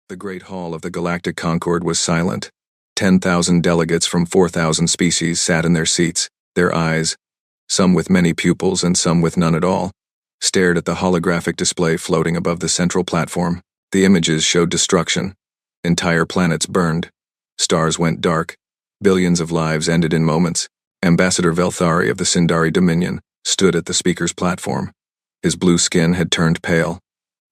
The great hall of the Galactic Concord was silent. 10,000 delegates from 4,000 species sat in their seats, their eyes, some with many pupils and some with none at all, stared at the holographic display floating above the central platform. The images showed destruction. Entire planets burned. Stars went dark. Billions of lives ended in moments. Ambassador Velthari of the Sindari Dominion stood at the speaker's platform. His blue skin had turned pale.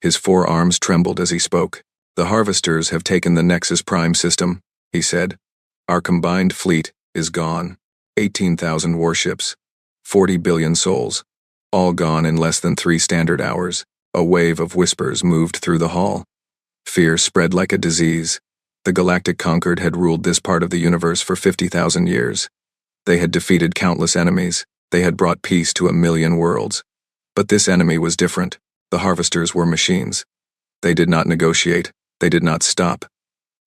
His forearms trembled as he spoke. "The Harvesters have taken the Nexus Prime system," he said. "Our combined fleet is gone. 18,000 warships. 40 billion souls. All gone in less than 3 standard hours." A wave of whispers moved through the hall. Fear spread like a disease. The Galactic Concord had ruled this part of the universe for 50,000 years. They had defeated countless enemies. They had brought peace to 1,000,000 worlds. But this enemy was different. The Harvesters were machines. They did not negotiate. They did not stop.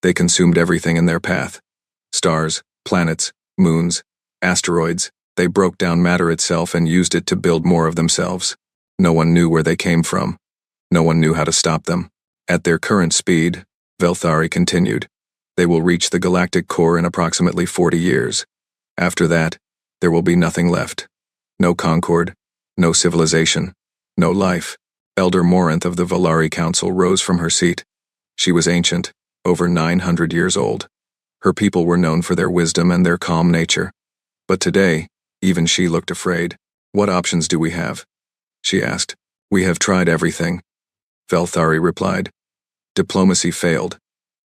They consumed everything in their path. Stars, planets, moons, asteroids. They broke down matter itself and used it to build more of themselves. No one knew where they came from. No one knew how to stop them. At their current speed, Velthari continued, they will reach the galactic core in approximately 40 years. After that, there will be nothing left. No Concord, no civilization, no life. Elder Morinth of the Volari Council rose from her seat. She was ancient, over 900 years old. Her people were known for their wisdom and their calm nature. But today, even she looked afraid. "What options do we have?" she asked. "We have tried everything," Velthari replied. "Diplomacy failed.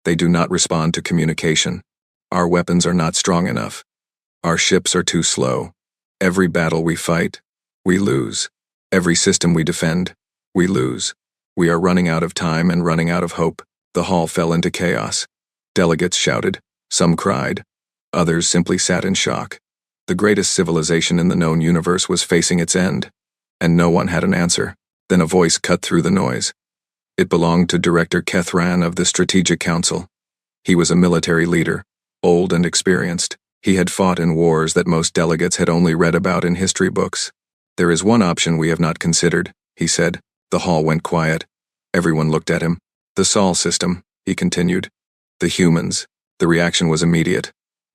They do not respond to communication. Our weapons are not strong enough. Our ships are too slow. Every battle we fight, we lose. Every system we defend, we lose. We are running out of time and running out of hope." The hall fell into chaos. Delegates shouted. Some cried. Others simply sat in shock. The greatest civilization in the known universe was facing its end, and no one had an answer. Then a voice cut through the noise. It belonged to Director Kethran of the Strategic Council. He was a military leader, old and experienced. He had fought in wars that most delegates had only read about in history books. "There is one option we have not considered," he said. The hall went quiet. Everyone looked at him. "The Sol system," he continued. "The humans." The reaction was immediate.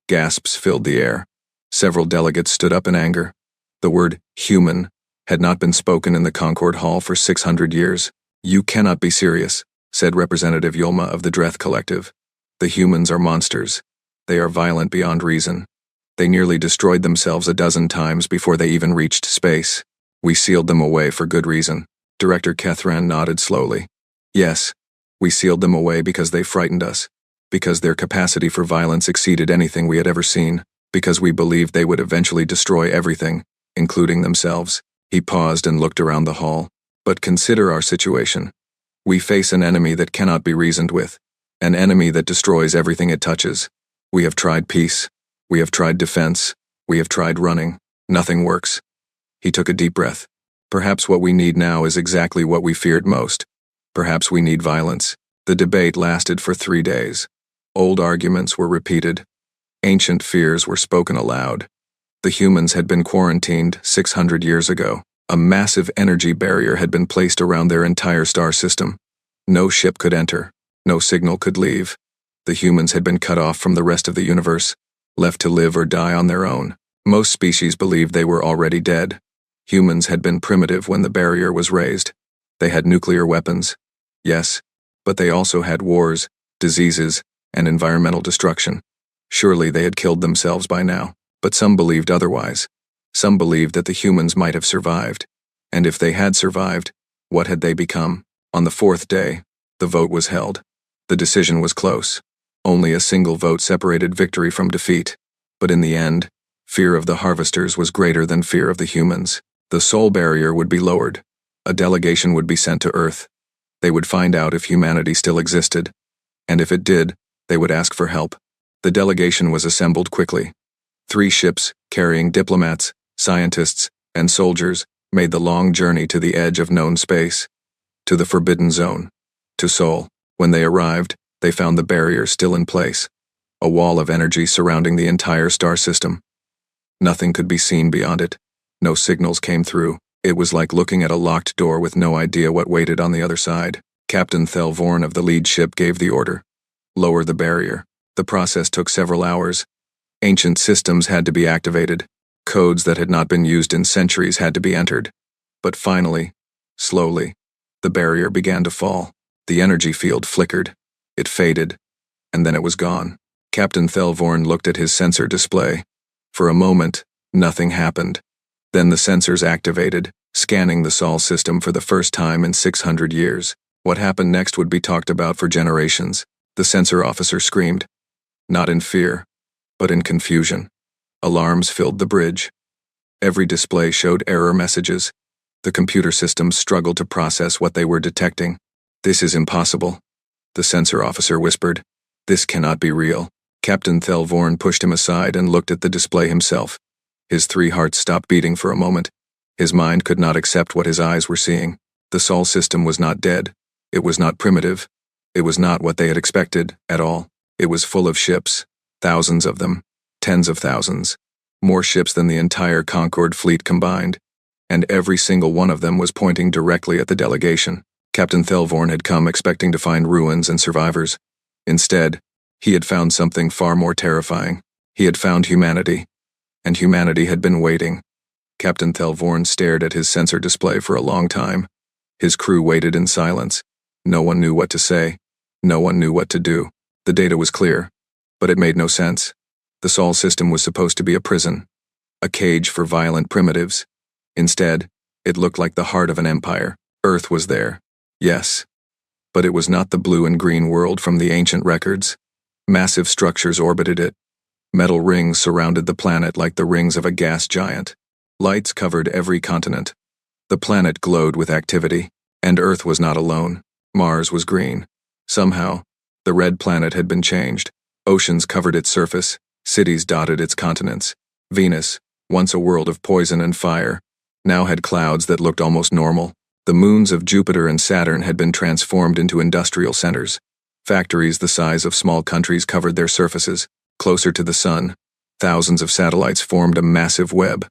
Gasps filled the air. Several delegates stood up in anger. The word human had not been spoken in the Concord Hall for 600 years. "You cannot be serious," said Representative Yulma of the Dreth Collective. "The humans are monsters. They are violent beyond reason. They nearly destroyed themselves a dozen times before they even reached space. We sealed them away for good reason." Director Kethran nodded slowly. "Yes, we sealed them away because they frightened us, because their capacity for violence exceeded anything we had ever seen, because we believed they would eventually destroy everything, including themselves." He paused and looked around the hall. "But consider our situation. We face an enemy that cannot be reasoned with, an enemy that destroys everything it touches. We have tried peace. We have tried defense. We have tried running. Nothing works." He took a deep breath. "Perhaps what we need now is exactly what we feared most. Perhaps we need violence." The debate lasted for 3 days. Old arguments were repeated. Ancient fears were spoken aloud. The humans had been quarantined 600 years ago. A massive energy barrier had been placed around their entire star system. No ship could enter. No signal could leave. The humans had been cut off from the rest of the universe, left to live or die on their own. Most species believed they were already dead. Humans had been primitive when the barrier was raised. They had nuclear weapons. Yes, but they also had wars, diseases, and environmental destruction. Surely they had killed themselves by now. But some believed otherwise. Some believed that the humans might have survived. And if they had survived, what had they become? On the 4th day, the vote was held. The decision was close. Only a single vote separated victory from defeat. But in the end, fear of the Harvesters was greater than fear of the humans. The soul barrier would be lowered. A delegation would be sent to Earth. They would find out if humanity still existed. And if it did, they would ask for help. The delegation was assembled quickly. 3 ships, carrying diplomats, scientists, and soldiers, made the long journey to the edge of known space, to the Forbidden Zone, to Sol. When they arrived, they found the barrier still in place, a wall of energy surrounding the entire star system. Nothing could be seen beyond it. No signals came through. It was like looking at a locked door with no idea what waited on the other side. Captain Thelvorn of the lead ship gave the order. Lower the barrier. The process took several hours. Ancient systems had to be activated. Codes that had not been used in centuries had to be entered. But finally, slowly, the barrier began to fall. The energy field flickered. It faded. And then it was gone. Captain Thelvorn looked at his sensor display. For a moment, nothing happened. Then the sensors activated, scanning the Sol system for the first time in 600 years. What happened next would be talked about for generations. The sensor officer screamed. Not in fear, but in confusion. Alarms filled the bridge. Every display showed error messages. The computer systems struggled to process what they were detecting. This is impossible, the sensor officer whispered. This cannot be real. Captain Thelvorn pushed him aside and looked at the display himself. His 3 hearts stopped beating for a moment. His mind could not accept what his eyes were seeing. The Sol system was not dead. It was not primitive. It was not what they had expected, at all. It was full of ships. Thousands of them. Tens of thousands. More ships than the entire Concorde fleet combined. And every single one of them was pointing directly at the delegation. Captain Thelvorn had come expecting to find ruins and survivors. Instead, he had found something far more terrifying. He had found humanity. And humanity had been waiting. Captain Thelvorn stared at his sensor display for a long time. His crew waited in silence. No one knew what to say. No one knew what to do. The data was clear, but it made no sense. The Sol system was supposed to be a prison, a cage for violent primitives. Instead, it looked like the heart of an empire. Earth was there, yes, but it was not the blue and green world from the ancient records. Massive structures orbited it. Metal rings surrounded the planet like the rings of a gas giant. Lights covered every continent. The planet glowed with activity, and Earth was not alone. Mars was green. Somehow, the red planet had been changed. Oceans covered its surface. Cities dotted its continents. Venus, once a world of poison and fire, now had clouds that looked almost normal. The moons of Jupiter and Saturn had been transformed into industrial centers. Factories the size of small countries covered their surfaces. Closer to the sun, thousands of satellites formed a massive web.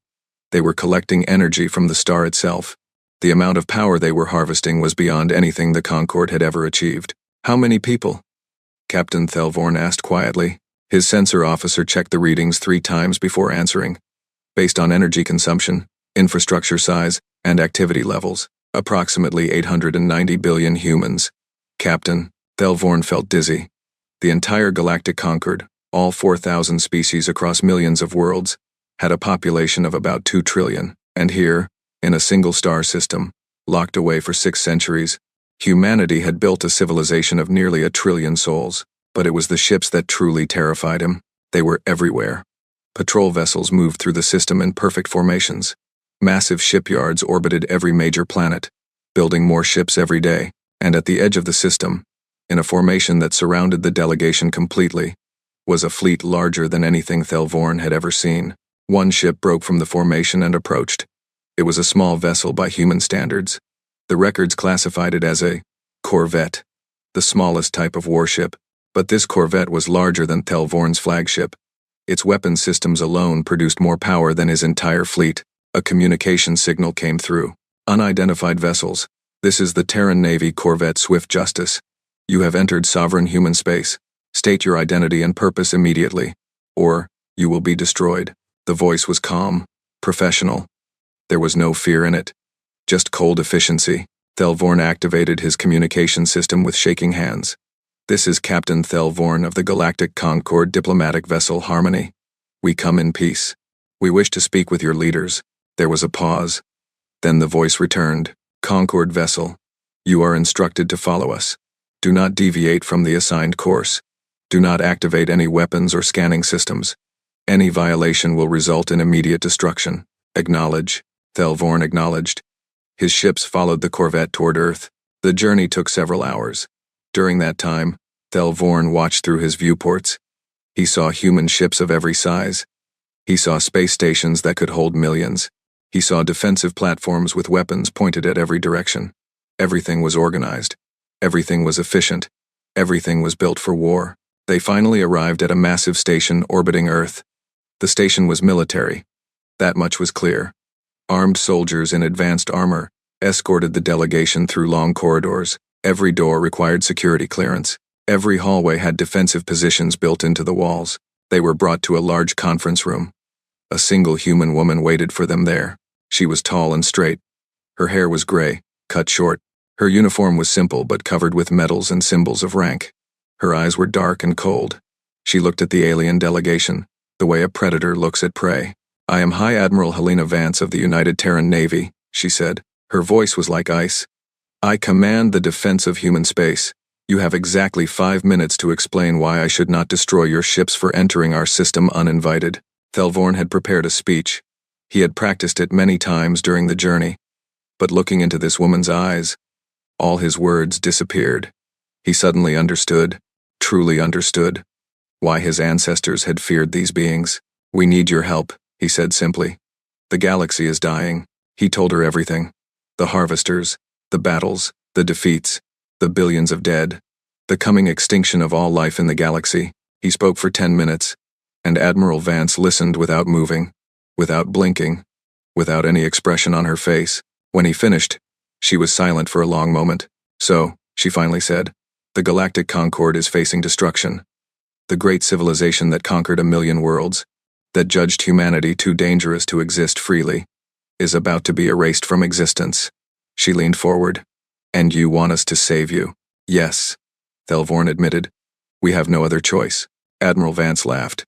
They were collecting energy from the star itself. The amount of power they were harvesting was beyond anything the Concorde had ever achieved. How many people? Captain Thelvorn asked quietly. His sensor officer checked the readings 3 times before answering. Based on energy consumption, infrastructure size, and activity levels, approximately 890 billion humans. Captain Thelvorn felt dizzy. The entire galactic Concorde, all 4,000 species across millions of worlds, had a population of about 2 trillion. And here, in a single star system, locked away for 6 centuries, humanity had built a civilization of nearly 1 trillion souls. But it was the ships that truly terrified him. They were everywhere. Patrol vessels moved through the system in perfect formations. Massive shipyards orbited every major planet, building more ships every day. And at the edge of the system, in a formation that surrounded the delegation completely, was a fleet larger than anything Thelvorn had ever seen. One ship broke from the formation and approached. It was a small vessel by human standards. The records classified it as a corvette, the smallest type of warship. But this corvette was larger than Thelvorn's flagship. Its weapon systems alone produced more power than his entire fleet. A communication signal came through. Unidentified vessels. This is the Terran Navy corvette Swift Justice. You have entered sovereign human space. State your identity and purpose immediately, or you will be destroyed. The voice was calm, professional. There was no fear in it, just cold efficiency. Thelvorn activated his communication system with shaking hands. This is Captain Thelvorn of the Galactic Concorde diplomatic vessel Harmony. We come in peace. We wish to speak with your leaders. There was a pause. Then the voice returned. Concorde vessel, you are instructed to follow us. Do not deviate from the assigned course. Do not activate any weapons or scanning systems. Any violation will result in immediate destruction. Acknowledge. Thelvorn acknowledged. His ships followed the corvette toward Earth. The journey took several hours. During that time, Thelvorn watched through his viewports. He saw human ships of every size. He saw space stations that could hold millions. He saw defensive platforms with weapons pointed at every direction. Everything was organized. Everything was efficient. Everything was built for war. They finally arrived at a massive station orbiting Earth. The station was military. That much was clear. Armed soldiers in advanced armor escorted the delegation through long corridors. Every door required security clearance. Every hallway had defensive positions built into the walls. They were brought to a large conference room. A single human woman waited for them there. She was tall and straight. Her hair was gray, cut short. Her uniform was simple but covered with medals and symbols of rank. Her eyes were dark and cold. She looked at the alien delegation, the way a predator looks at prey. "I am High Admiral Helena Vance of the United Terran Navy," she said. Her voice was like ice. "I command the defense of human space. You have exactly 5 minutes to explain why I should not destroy your ships for entering our system uninvited." Thelvorn had prepared a speech. He had practiced it many times during the journey. But looking into this woman's eyes, all his words disappeared. He suddenly understood, truly understood, why his ancestors had feared these beings. "We need your help," he said simply. "The galaxy is dying." He told her everything. The harvesters, the battles, the defeats, the billions of dead, the coming extinction of all life in the galaxy. He spoke for 10 minutes, and Admiral Vance listened without moving, without blinking, without any expression on her face. When he finished, she was silent for a long moment. "So," she finally said, "the Galactic Concord is facing destruction. The great civilization that conquered 1,000,000 worlds, that judged humanity too dangerous to exist freely, is about to be erased from existence." She leaned forward. "And you want us to save you?" "Yes," Thelvorn admitted. "We have no other choice." Admiral Vance laughed.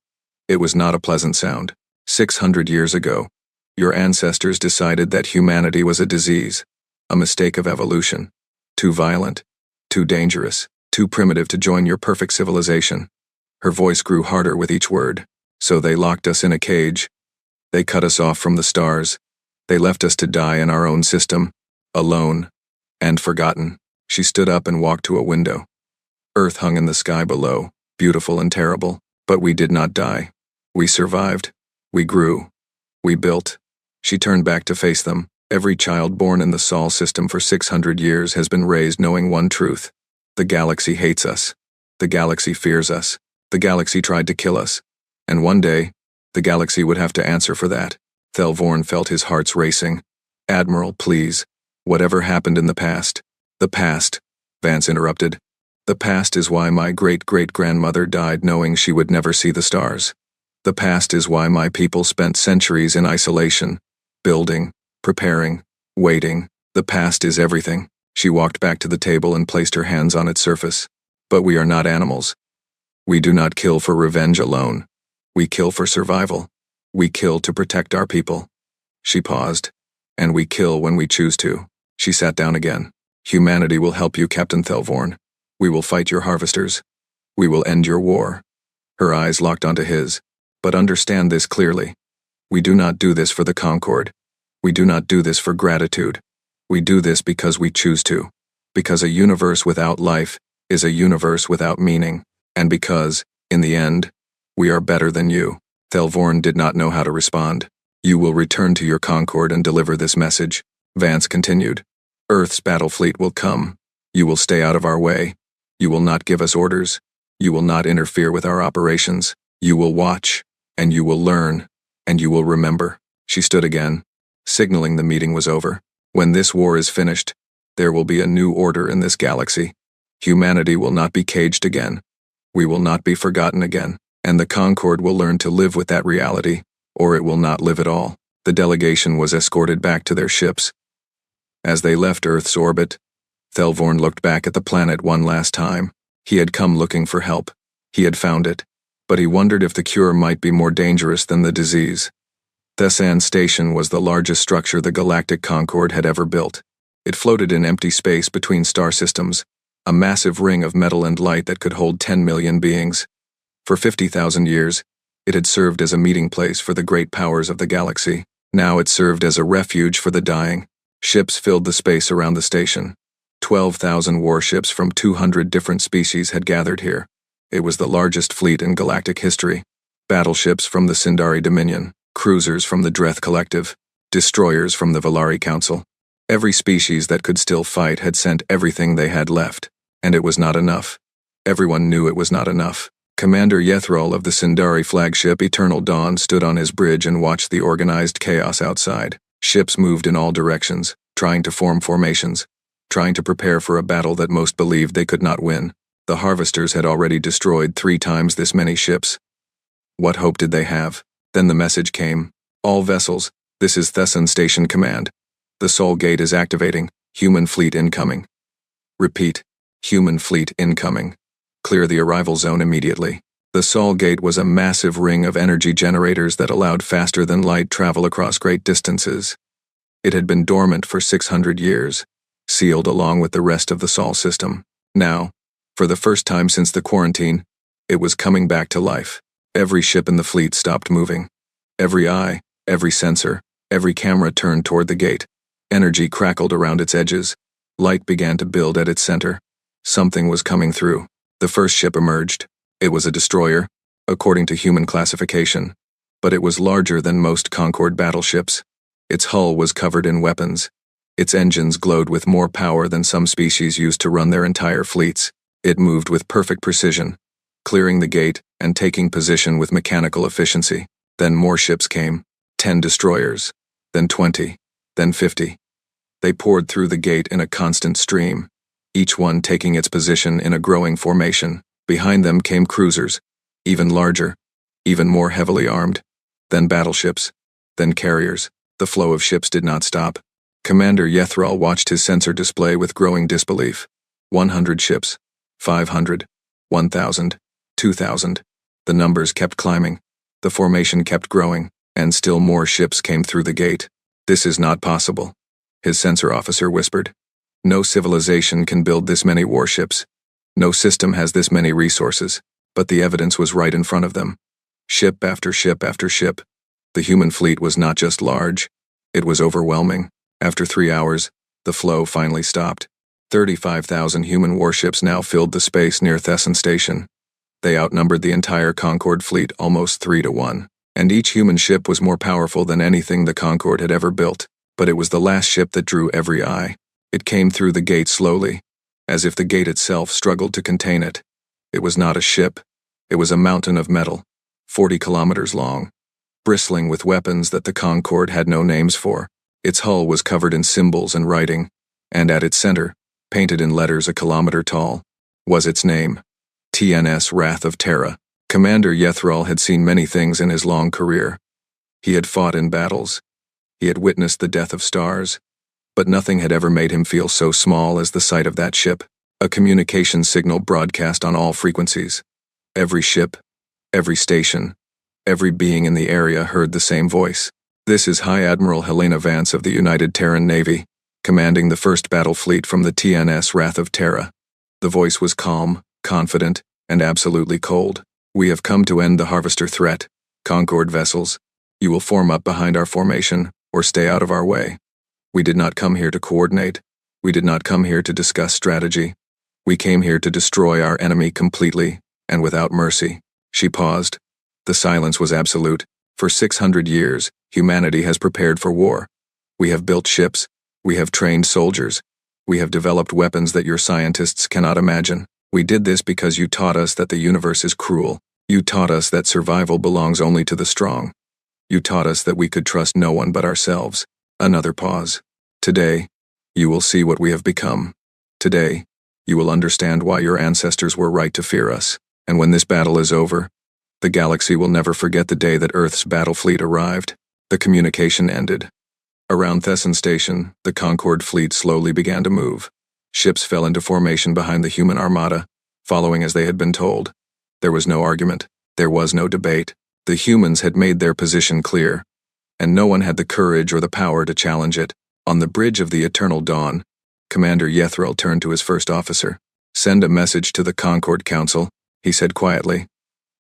It was not a pleasant sound. 600 years ago, your ancestors decided that humanity was a disease, a mistake of evolution, too violent, too dangerous, too primitive to join your perfect civilization. Her voice grew harder with each word. "So they locked us in a cage. They cut us off from the stars. They left us to die in our own system, alone, and forgotten." She stood up and walked to a window. Earth hung in the sky below, beautiful and terrible, but we did not die. We survived. We grew. We built. She turned back to face them. Every child born in the Sol system for 600 years has been raised knowing one truth. The galaxy hates us. The galaxy fears us. The galaxy tried to kill us. And one day, the galaxy would have to answer for that. Thelvorn felt his heart's racing. "Admiral, please. Whatever happened in the past." "The past," Vance interrupted. "The past is why my great-great-grandmother died knowing she would never see the stars. The past is why my people spent centuries in isolation, building, preparing, waiting. The past is everything." She walked back to the table and placed her hands on its surface. "But we are not animals. We do not kill for revenge alone. We kill for survival. We kill to protect our people." She paused. "And we kill when we choose to." She sat down again. "Humanity will help you, Captain Thelvorn. We will fight your harvesters. We will end your war." Her eyes locked onto his. "But understand this clearly. We do not do this for the Concord. We do not do this for gratitude. We do this because we choose to. Because a universe without life is a universe without meaning. And because, in the end, we are better than you." Thelvorn did not know how to respond. "You will return to your Concord and deliver this message," Vance continued. "Earth's Battlefleet will come. You will stay out of our way. You will not give us orders. You will not interfere with our operations. You will watch, and you will learn, and you will remember." She stood again, signaling the meeting was over. "When this war is finished, there will be a new order in this galaxy. Humanity will not be caged again. We will not be forgotten again, and the Concord will learn to live with that reality, or it will not live at all." The delegation was escorted back to their ships. As they left Earth's orbit, Thelvorn looked back at the planet one last time. He had come looking for help. He had found it, but he wondered if the cure might be more dangerous than the disease. Thesan Station was the largest structure the Galactic Concord had ever built. It floated in empty space between star systems, a massive ring of metal and light that could hold 10 million beings. For 50,000 years, it had served as a meeting place for the great powers of the galaxy. Now it served as a refuge for the dying. Ships filled the space around the station. 12,000 warships from 200 different species had gathered here. It was the largest fleet in galactic history. Battleships from the Sindari Dominion, cruisers from the Dreth Collective, destroyers from the Valari Council. Every species that could still fight had sent everything they had left, and it was not enough. Everyone knew it was not enough. Commander Yethrol of the Sindari flagship Eternal Dawn stood on his bridge and watched the organized chaos outside. Ships moved in all directions, trying to form formations. trying to prepare for a battle that most believed they could not win. The harvesters had already destroyed 3 times this many ships. What hope did they have? Then the message came. All vessels, this is Thesson Station Command. The Sol Gate is activating. Human fleet incoming. Repeat. Human fleet incoming. Clear the arrival zone immediately. The Sol Gate was a massive ring of energy generators that allowed faster-than-light travel across great distances. It had been dormant for 600 years, sealed along with the rest of the Sol system. Now, for the first time since the quarantine, it was coming back to life. Every ship in the fleet stopped moving. Every eye, every sensor, every camera turned toward the gate. Energy crackled around its edges. Light began to build at its center. Something was coming through. The first ship emerged. It was a destroyer, according to human classification, but it was larger than most Concorde battleships. Its hull was covered in weapons. Its engines glowed with more power than some species used to run their entire fleets. It moved with perfect precision, clearing the gate and taking position with mechanical efficiency. Then more ships came, 10 destroyers, then 20, then 50. They poured through the gate in a constant stream, each one taking its position in a growing formation. Behind them came cruisers, even larger, even more heavily armed, then battleships, then carriers. The flow of ships did not stop. Commander Yethral watched his sensor display with growing disbelief. 100 ships, 500, 1,000, 2,000. The numbers kept climbing. The formation kept growing, and still more ships came through the gate. This is not possible, his sensor officer whispered. No civilization can build this many warships. No system has this many resources, but the evidence was right in front of them. Ship after ship after ship. The human fleet was not just large, it was overwhelming. After 3 hours, the flow finally stopped. 35,000 human warships now filled the space near Thesson Station. They outnumbered the entire Concorde fleet almost 3-1, and each human ship was more powerful than anything the Concorde had ever built. But it was the last ship that drew every eye. It came through the gate slowly, as if the gate itself struggled to contain it. It was not a ship. It was a mountain of metal, 40 kilometers long, bristling with weapons that the Concorde had no names for. Its hull was covered in symbols and writing, and at its center, painted in letters a kilometer tall, was its name. TNS Wrath of Terra. Commander Yethral had seen many things in his long career. He had fought in battles. He had witnessed the death of stars. But nothing had ever made him feel so small as the sight of that ship. A communication signal broadcast on all frequencies. Every ship, every station, every being in the area heard the same voice. This is High Admiral Helena Vance of the United Terran Navy, commanding the first battle fleet from the TNS Wrath of Terra. The voice was calm, confident, and absolutely cold. We have come to end the Harvester threat. Concorde vessels, you will form up behind our formation, or stay out of our way. We did not come here to coordinate. We did not come here to discuss strategy. We came here to destroy our enemy completely, and without mercy. She paused. The silence was absolute. For 600 years, humanity has prepared for war. We have built ships. We have trained soldiers. We have developed weapons that your scientists cannot imagine. We did this because you taught us that the universe is cruel. You taught us that survival belongs only to the strong. You taught us that we could trust no one but ourselves. Another pause. Today, you will see what we have become. Today, you will understand why your ancestors were right to fear us. And when this battle is over, the galaxy will never forget the day that Earth's battle fleet arrived. The communication ended. Around Thesson Station, the Concorde fleet slowly began to move. Ships fell into formation behind the human armada, following as they had been told. There was no argument. There was no debate. The humans had made their position clear, and no one had the courage or the power to challenge it. On the bridge of the Eternal Dawn, Commander Yethral turned to his first officer. Send a message to the Concorde Council, he said quietly.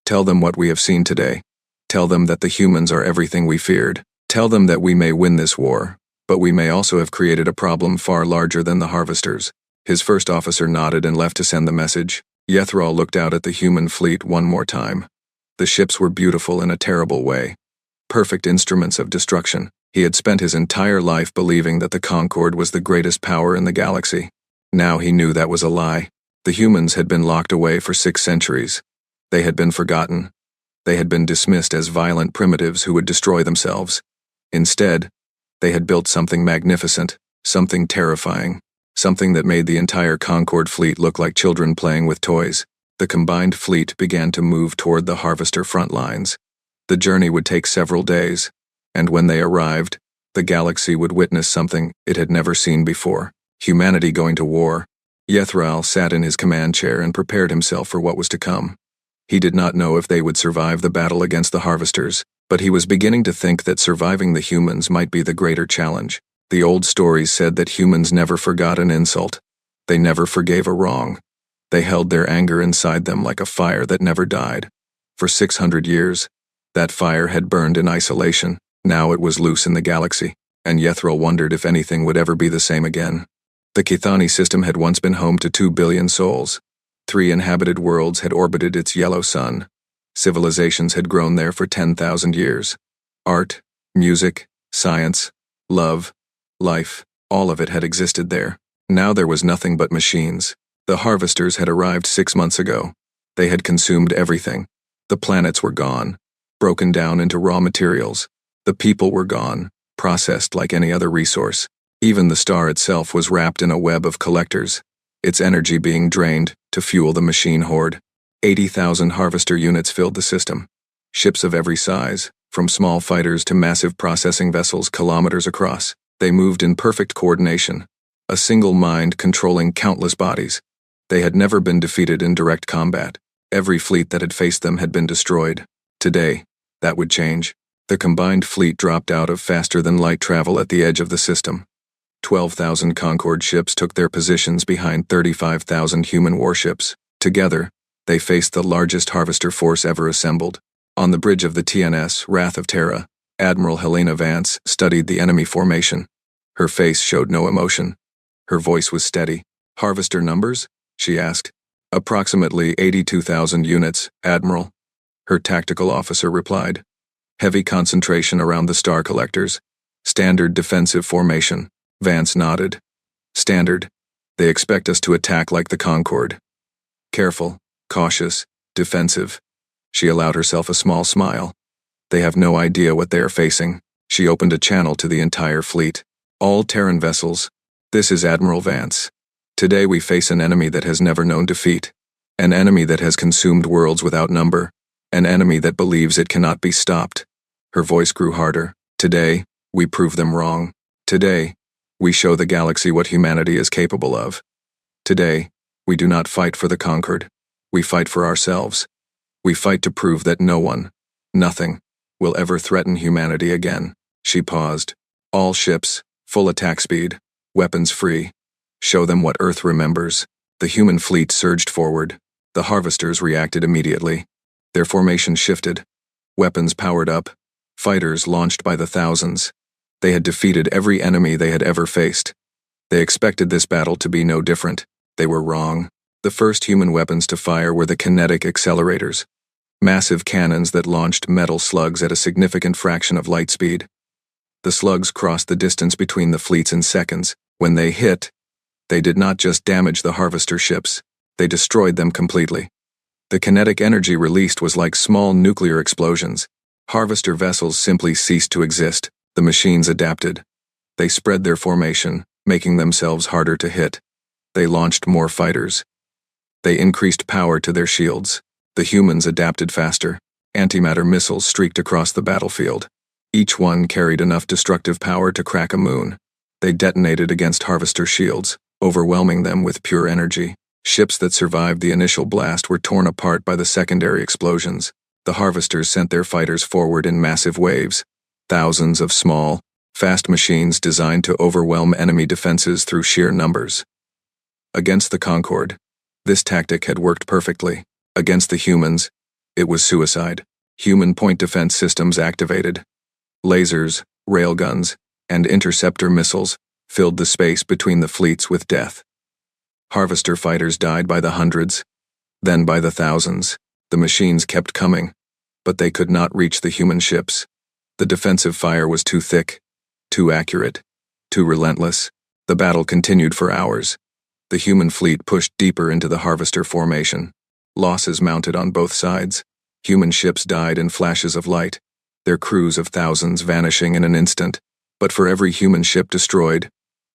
Tell them what we have seen today. Tell them that the humans are everything we feared. Tell them that we may win this war, but we may also have created a problem far larger than the Harvesters. His first officer nodded and left to send the message. Yethral looked out at the human fleet one more time. The ships were beautiful in a terrible way. Perfect instruments of destruction. He had spent his entire life believing that the Concorde was the greatest power in the galaxy. Now he knew that was a lie. The humans had been locked away for 6 centuries. They had been forgotten. They had been dismissed as violent primitives who would destroy themselves. Instead, they had built something magnificent, something terrifying, something that made the entire Concorde fleet look like children playing with toys. The combined fleet began to move toward the Harvester front lines. The journey would take several days, and when they arrived, the galaxy would witness something it had never seen before. Humanity going to war. Yethral sat in his command chair and prepared himself for what was to come. He did not know if they would survive the battle against the Harvesters, but he was beginning to think that surviving the humans might be the greater challenge. The old stories said that humans never forgot an insult. They never forgave a wrong. They held their anger inside them like a fire that never died. For 600 years, that fire had burned in isolation. Now it was loose in the galaxy, and Yethral wondered if anything would ever be the same again. The Kithani system had once been home to 2 billion souls. 3 inhabited worlds had orbited its yellow sun. Civilizations had grown there for 10,000 years. Art, music, science, love, life, all of it had existed there. Now there was nothing but machines. The Harvesters had arrived 6 months ago. They had consumed everything. The planets were gone, broken down into raw materials. The people were gone, processed like any other resource. Even the star itself was wrapped in a web of collectors, its energy being drained to fuel the machine horde. 80,000 Harvester units filled the system. Ships of every size, from small fighters to massive processing vessels kilometers across. They moved in perfect coordination, a single mind controlling countless bodies. They had never been defeated in direct combat. Every fleet that had faced them had been destroyed. Today, that would change. The combined fleet dropped out of faster-than-light travel at the edge of the system. 12,000 Concorde ships took their positions behind 35,000 human warships. Together, they faced the largest Harvester force ever assembled. On the bridge of the TNS, Wrath of Terra, Admiral Helena Vance studied the enemy formation. Her face showed no emotion. Her voice was steady. "Harvester numbers?" she asked. "Approximately 82,000 units, Admiral," her tactical officer replied. "Heavy concentration around the star collectors. Standard defensive formation." Vance nodded. "Standard. They expect us to attack like the Concorde. Careful, cautious, defensive." She allowed herself a small smile. "They have no idea what they are facing." She opened a channel to the entire fleet. "All Terran vessels, this is Admiral Vance. Today we face an enemy that has never known defeat. An enemy that has consumed worlds without number. An enemy that believes it cannot be stopped." Her voice grew harder. "Today, we prove them wrong. Today, we show the galaxy what humanity is capable of. Today, we do not fight for the conquered. We fight for ourselves. We fight to prove that no one, nothing, will ever threaten humanity again." She paused. "All ships, full attack speed, weapons free. Show them what Earth remembers." The human fleet surged forward. The Harvesters reacted immediately. Their formation shifted. Weapons powered up. Fighters launched by the thousands. They had defeated every enemy they had ever faced. They expected this battle to be no different. They were wrong. The first human weapons to fire were the kinetic accelerators. Massive cannons that launched metal slugs at a significant fraction of light speed. The slugs crossed the distance between the fleets in seconds. When they hit, they did not just damage the Harvester ships, they destroyed them completely. The kinetic energy released was like small nuclear explosions. Harvester vessels simply ceased to exist. The machines adapted. They spread their formation, making themselves harder to hit. They launched more fighters. They increased power to their shields. The humans adapted faster. Antimatter missiles streaked across the battlefield. Each one carried enough destructive power to crack a moon. They detonated against Harvester shields, overwhelming them with pure energy. Ships that survived the initial blast were torn apart by the secondary explosions. The Harvesters sent their fighters forward in massive waves. Thousands of small, fast machines designed to overwhelm enemy defenses through sheer numbers. Against the Concorde, this tactic had worked perfectly. Against the humans, it was suicide. Human point defense systems activated. Lasers, railguns, and interceptor missiles filled the space between the fleets with death. Harvester fighters died by the hundreds, then by the thousands. The machines kept coming, but they could not reach the human ships. The defensive fire was too thick, too accurate, too relentless. The battle continued for hours. The human fleet pushed deeper into the Harvester formation. Losses mounted on both sides. Human ships died in flashes of light, their crews of thousands vanishing in an instant. But for every human ship destroyed,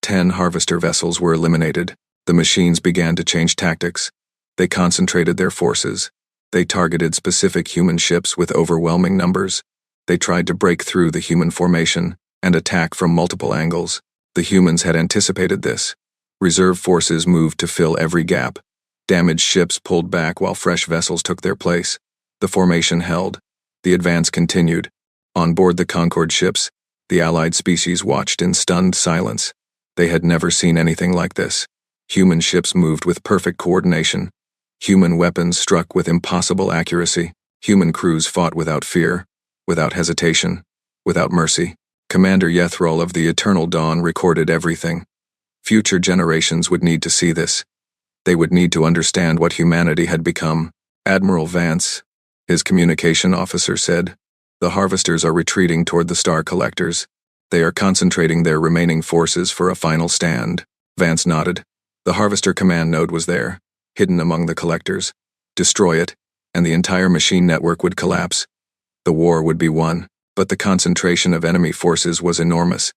10 harvester vessels were eliminated. The machines began to change tactics. They concentrated their forces. They targeted specific human ships with overwhelming numbers. They tried to break through the human formation and attack from multiple angles. The humans had anticipated this. Reserve forces moved to fill every gap. Damaged ships pulled back while fresh vessels took their place. The formation held. The advance continued. On board the Concorde ships, the Allied species watched in stunned silence. They had never seen anything like this. Human ships moved with perfect coordination. Human weapons struck with impossible accuracy. Human crews fought without fear, without hesitation, without mercy. Commander Yethrol of the Eternal Dawn recorded everything. Future generations would need to see this. They would need to understand what humanity had become. Admiral Vance, his communication officer, said, "The harvesters are retreating toward the star collectors. They are concentrating their remaining forces for a final stand." Vance nodded. The harvester command node was there, hidden among the collectors. Destroy it, and the entire machine network would collapse. The war would be won, but the concentration of enemy forces was enormous.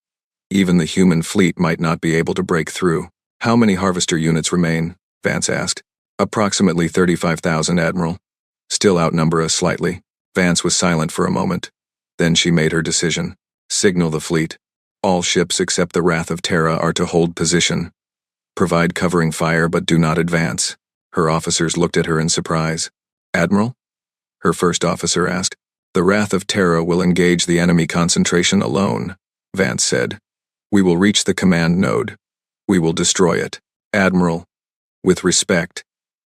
Even the human fleet might not be able to break through. "How many harvester units remain?" Vance asked. "Approximately 35,000, Admiral." "Still outnumber us slightly." Vance was silent for a moment. Then she made her decision. "Signal the fleet. All ships except the Wrath of Terra are to hold position. Provide covering fire but do not advance." Her officers looked at her in surprise. "Admiral?" her first officer asked. "The Wrath of Terra will engage the enemy concentration alone," Vance said. "We will reach the command node. We will destroy it." "Admiral, with respect,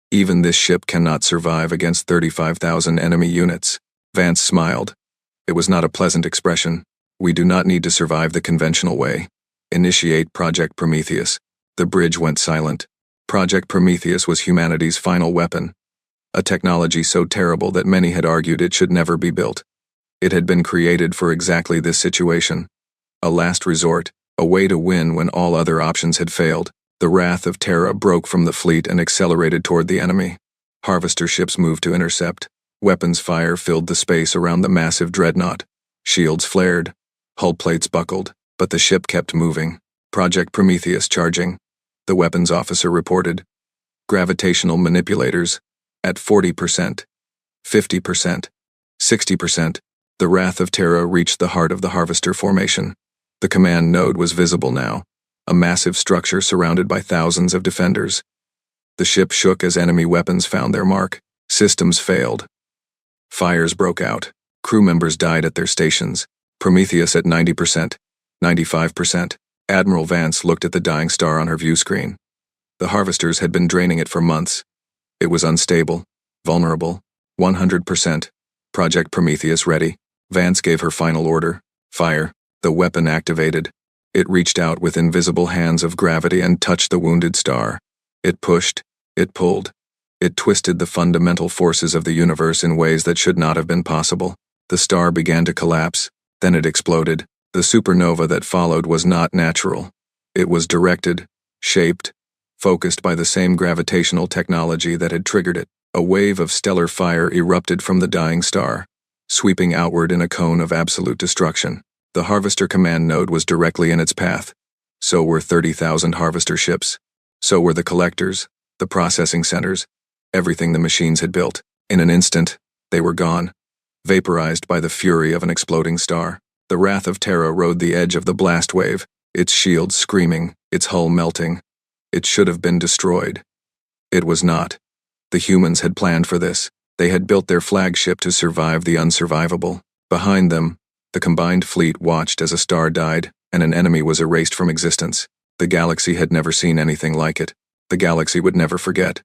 even this ship cannot survive against 35,000 enemy units." Vance smiled. It was not a pleasant expression. "We do not need to survive the conventional way. Initiate Project Prometheus." The bridge went silent. Project Prometheus was humanity's final weapon. A technology so terrible that many had argued it should never be built. It had been created for exactly this situation. A last resort, a way to win when all other options had failed. The Wrath of Terra broke from the fleet and accelerated toward the enemy. Harvester ships moved to intercept. Weapons fire filled the space around the massive dreadnought. Shields flared. Hull plates buckled, but the ship kept moving. Project Prometheus charging. The weapons officer reported. Gravitational manipulators, at 40%, 50%, 60%. The Wrath of Terra reached the heart of the harvester formation. The command node was visible now, a massive structure surrounded by thousands of defenders. The ship shook as enemy weapons found their mark. Systems failed. Fires broke out. Crew members died at their stations. Prometheus at 90%, 95%. Admiral Vance looked at the dying star on her view screen. The harvesters had been draining it for months. It was unstable, vulnerable, 100%. Project Prometheus ready. Vance gave her final order. Fire. The weapon activated. It reached out with invisible hands of gravity and touched the wounded star. It pushed. It pulled. It twisted the fundamental forces of the universe in ways that should not have been possible. The star began to collapse. Then it exploded. The supernova that followed was not natural. It was directed, shaped, focused by the same gravitational technology that had triggered it. A wave of stellar fire erupted from the dying star, sweeping outward in a cone of absolute destruction. The harvester command node was directly in its path. So were 30,000 harvester ships. So were the collectors, the processing centers, everything the machines had built. In an instant, they were gone, vaporized by the fury of an exploding star. The Wrath of Terra rode the edge of the blast wave, its shields screaming, its hull melting. It should have been destroyed. It was not. The humans had planned for this. They had built their flagship to survive the unsurvivable. Behind them, the combined fleet watched as a star died, and an enemy was erased from existence. The galaxy had never seen anything like it. The galaxy would never forget.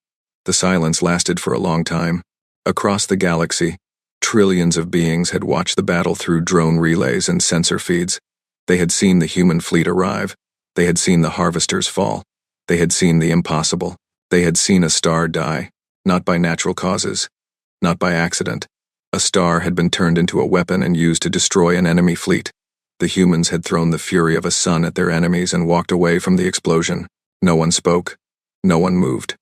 The silence lasted for a long time. Across the galaxy, trillions of beings had watched the battle through drone relays and sensor feeds. They had seen the human fleet arrive. They had seen the harvesters fall. They had seen the impossible. They had seen a star die, not by natural causes, not by accident. A star had been turned into a weapon and used to destroy an enemy fleet. The humans had thrown the fury of a sun at their enemies and walked away from the explosion. No one spoke. No one moved.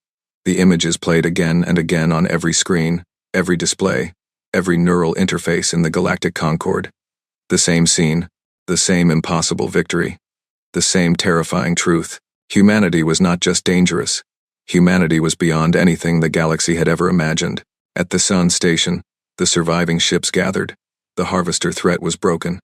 The images played again and again on every screen, every display, every neural interface in the galactic Concorde. The same scene, the same impossible victory. The same terrifying truth. Humanity was not just dangerous. Humanity was beyond anything the galaxy had ever imagined. At the Sun Station, the surviving ships gathered. The Harvester threat was broken.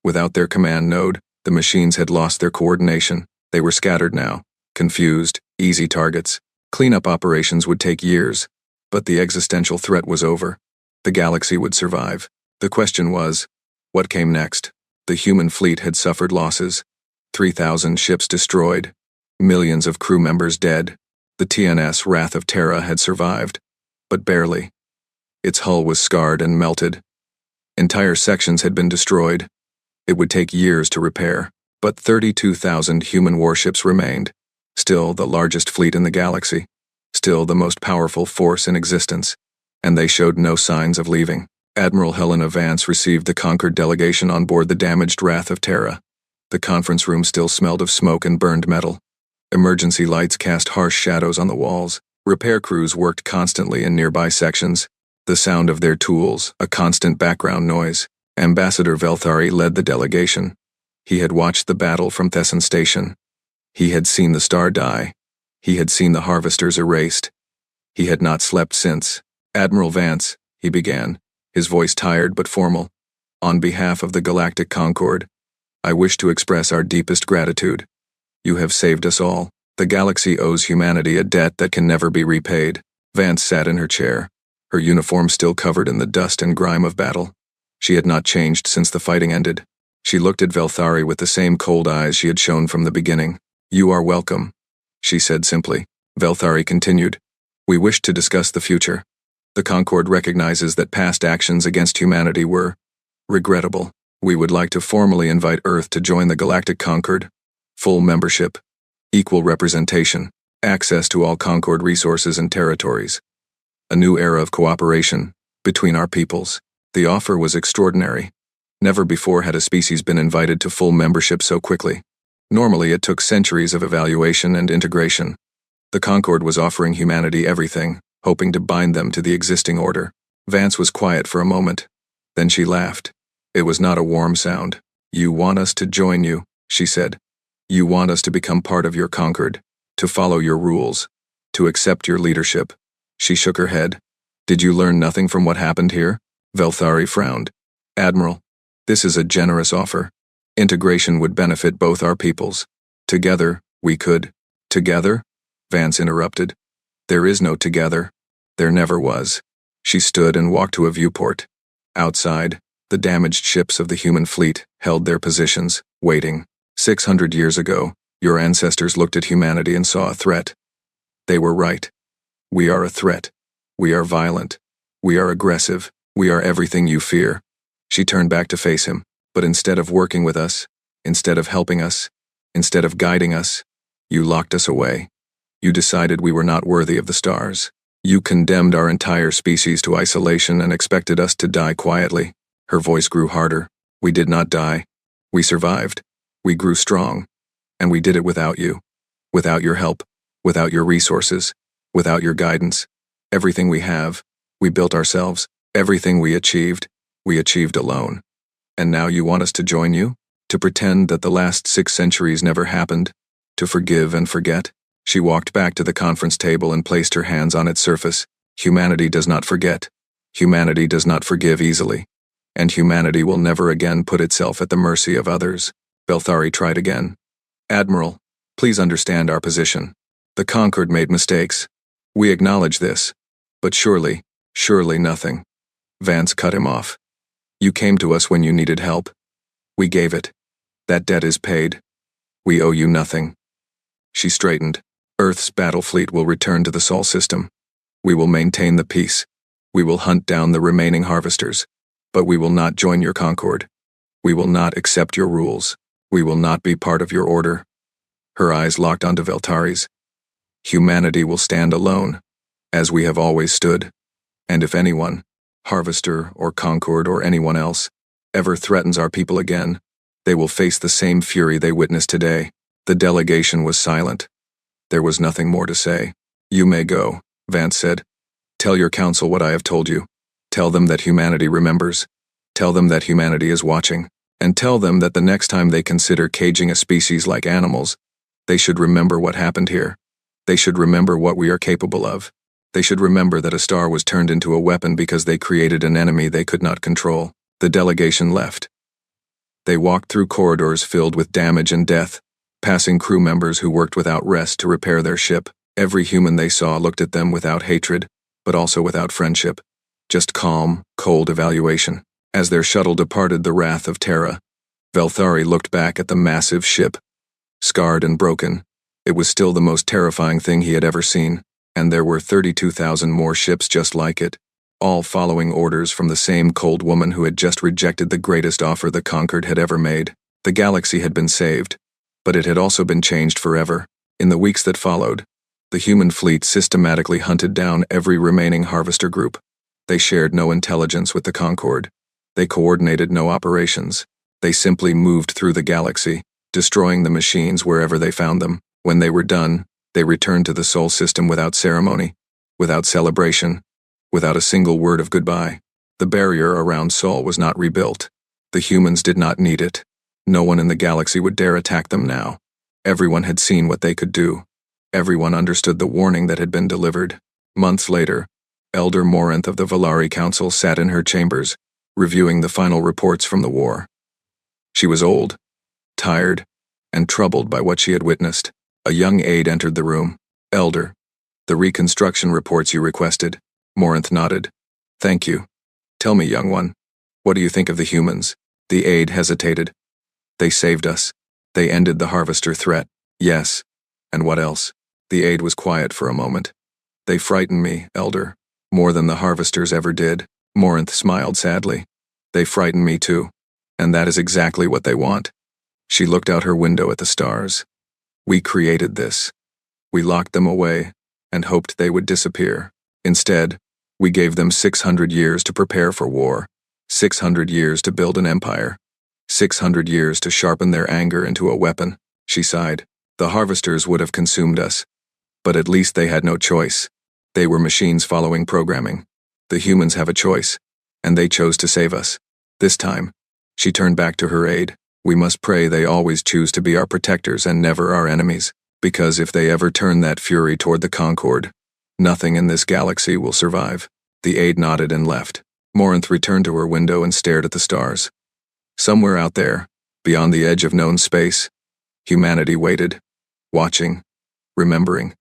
Without their command node, the machines had lost their coordination. They were scattered now, confused, easy targets. Cleanup operations would take years, but the existential threat was over. The galaxy would survive. The question was, what came next? The human fleet had suffered losses. 3,000 ships destroyed. Millions of crew members dead. The TNS Wrath of Terra had survived, but barely. Its hull was scarred and melted. Entire sections had been destroyed. It would take years to repair, but 32,000 human warships remained. Still the largest fleet in the galaxy. Still the most powerful force in existence. And they showed no signs of leaving. Admiral Helena Vance received the conquered delegation on board the damaged Wrath of Terra. The conference room still smelled of smoke and burned metal. Emergency lights cast harsh shadows on the walls. Repair crews worked constantly in nearby sections. The sound of their tools, a constant background noise. Ambassador Velthari led the delegation. He had watched the battle from Thesson Station. He had seen the star die. He had seen the harvesters erased. He had not slept since. Admiral Vance, he began, his voice tired but formal. On behalf of the Galactic Concord, I wish to express our deepest gratitude. You have saved us all. The galaxy owes humanity a debt that can never be repaid. Vance sat in her chair, her uniform still covered in the dust and grime of battle. She had not changed since the fighting ended. She looked at Velthari with the same cold eyes she had shown from the beginning. You are welcome, she said simply. Velthari continued. We wish to discuss the future. The Concord recognizes that past actions against humanity were regrettable. We would like to formally invite Earth to join the Galactic Concord. Full membership, equal representation, access to all Concord resources and territories. A new era of cooperation between our peoples. The offer was extraordinary. Never before had a species been invited to full membership so quickly. Normally it took centuries of evaluation and integration. The Concord was offering humanity everything, hoping to bind them to the existing order. Vance was quiet for a moment. Then she laughed. It was not a warm sound. You want us to join you, she said. You want us to become part of your Concord, to follow your rules, to accept your leadership. She shook her head. Did you learn nothing from what happened here? Velthari frowned. Admiral, this is a generous offer. Integration would benefit both our peoples. Together, we could. Together? Vance interrupted. There is no together. There never was. She stood and walked to a viewport. Outside, the damaged ships of the human fleet held their positions, waiting. 600 years ago, your ancestors looked at humanity and saw a threat. They were right. We are a threat. We are violent. We are aggressive. We are everything you fear. She turned back to face him, but instead of working with us, instead of helping us, instead of guiding us, you locked us away. You decided we were not worthy of the stars. You condemned our entire species to isolation and expected us to die quietly. Her voice grew harder. We did not die. We survived. We grew strong. And we did it without you. Without your help. Without your resources. Without your guidance. Everything we have, we built ourselves. Everything we achieved alone. And now you want us to join you? To pretend that the last 6 centuries never happened? To forgive and forget? She walked back to the conference table and placed her hands on its surface. Humanity does not forget. Humanity does not forgive easily. And humanity will never again put itself at the mercy of others. Velthari tried again. Admiral, please understand our position. The Concord made mistakes. We acknowledge this. But surely nothing. Vance cut him off. You came to us when you needed help. We gave it. That debt is paid. We owe you nothing. She straightened. Earth's Battlefleet will return to the Sol system. We will maintain the peace. We will hunt down the remaining harvesters. But we will not join your Concord. We will not accept your rules. We will not be part of your order. Her eyes locked onto Velthari's. Humanity will stand alone, as we have always stood. And if anyone, Harvester or Concord or anyone else, ever threatens our people again, they will face the same fury they witnessed today. The delegation was silent. There was nothing more to say. You may go, Vance said. Tell your council what I have told you. Tell them that humanity remembers. Tell them that humanity is watching. And tell them that the next time they consider caging a species like animals, they should remember what happened here. They should remember what we are capable of. They should remember that a star was turned into a weapon because they created an enemy they could not control. The delegation left. They walked through corridors filled with damage and death, passing crew members who worked without rest to repair their ship. Every human they saw looked at them without hatred, but also without friendship. Just calm, cold evaluation. As their shuttle departed the wrath of Terra, Velthari looked back at the massive ship. Scarred and broken, it was still the most terrifying thing he had ever seen, and there were 32,000 more ships just like it, all following orders from the same cold woman who had just rejected the greatest offer the Conquered had ever made. The galaxy had been saved, but it had also been changed forever. In the weeks that followed, the human fleet systematically hunted down every remaining harvester group. They shared no intelligence with the Concord. They coordinated no operations. They simply moved through the galaxy, destroying the machines wherever they found them. When they were done, they returned to the Sol system without ceremony, without celebration, without a single word of goodbye. The barrier around Sol was not rebuilt. The humans did not need it. No one in the galaxy would dare attack them now. Everyone had seen what they could do. Everyone understood the warning that had been delivered. Months later, Elder Morinth of the Valari Council sat in her chambers, reviewing the final reports from the war. She was old, tired, and troubled by what she had witnessed. A young aide entered the room. "Elder, the reconstruction reports you requested." Morinth nodded. "Thank you. Tell me, young one, what do you think of the humans?" The aide hesitated. "They saved us. They ended the harvester threat." "Yes. And what else?" The aide was quiet for a moment. "They frightened me, Elder, more than the harvesters ever did." Morinth smiled sadly. "They frighten me too. And that is exactly what they want." She looked out her window at the stars. "We created this. We locked them away and hoped they would disappear. Instead, we gave them 600 years to prepare for war, 600 years to build an empire, 600 years to sharpen their anger into a weapon." She sighed. "The harvesters would have consumed us, but at least they had no choice. They were machines following programming. The humans have a choice, and they chose to save us. This time," she turned back to her aide, "we must pray they always choose to be our protectors and never our enemies, because if they ever turn that fury toward the Concord, nothing in this galaxy will survive." The aide nodded and left. Morinth returned to her window and stared at the stars. Somewhere out there, beyond the edge of known space, humanity waited, watching, remembering,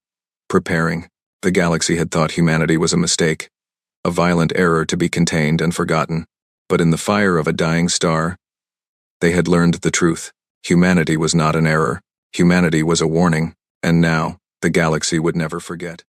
preparing. The galaxy had thought humanity was a mistake, a violent error to be contained and forgotten. But in the fire of a dying star, they had learned the truth. Humanity was not an error. Humanity was a warning, and now, the galaxy would never forget.